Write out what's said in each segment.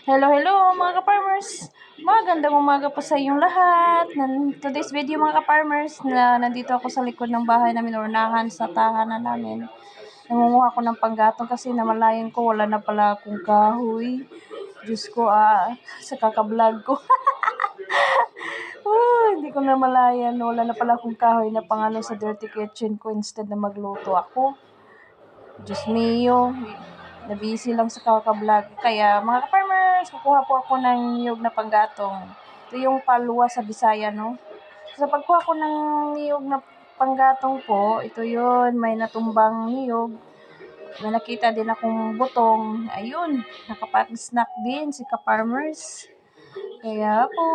Hello, hello mga ka-farmers! Magandang umaga po sa inyong lahat. Today's video mga ka-farmers na nandito ako sa likod ng bahay namin, unahan sa tahanan namin. Nangunguha ko ng panggatong kasi namalayan ko wala na pala akong kahoy. Diyos ko, sa kaka-vlog ko. Hindi ko namalayan, wala na pala akong kahoy na pangano sa dirty kitchen ko instead na magluto ako. Diyos mio, nabisi lang sa kaka-vlog. Kaya mga ka-farmers, kukuha po ako ng niyog na panggatong. Ito yung palwa sa Bisaya, no? Sa pagkuha ko ng niyog na panggatong po, ito yun, may natumbang niyog. May nakita din akong butong. Ayun, nakapag-snack din si ka-farmers. Kaya po,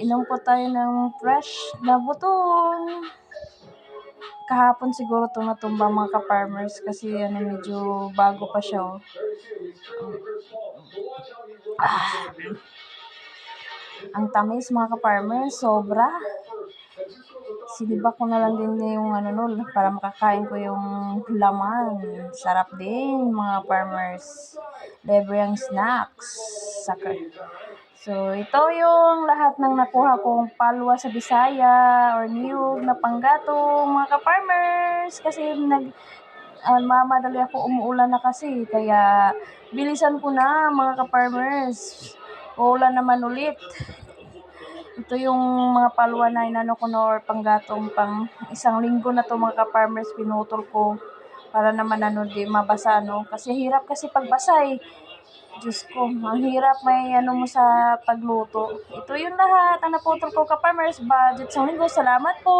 inom po tayo ng fresh na butong. Kahapon siguro ito natumba mga ka-farmers kasi medyo bago pa siya. Ang tamis mga ka-farmers, sobra. Sinibak ko na lang din yung para makakain ko yung laman. Sarap din mga farmers. Libre ang snacks. So, ito yung lahat ng nakuha kong palwa sa Bisaya or niyog na panggatong mga ka-farmers. Kasi mamadali ako, umuulan na kasi. Kaya bilisan ko na mga ka-farmers. Uulan naman ulit. Ito yung mga palwa na inano ko or panggatong pang isang linggo na to mga ka-farmers, pinutol ko para naman di mabasa kasi hirap kasi pagbasa Diyos ko, ang hirap may mo sa pagluto. Ito yung lahat ang naputol ko ka-farmers, budget sa linggo. Salamat po!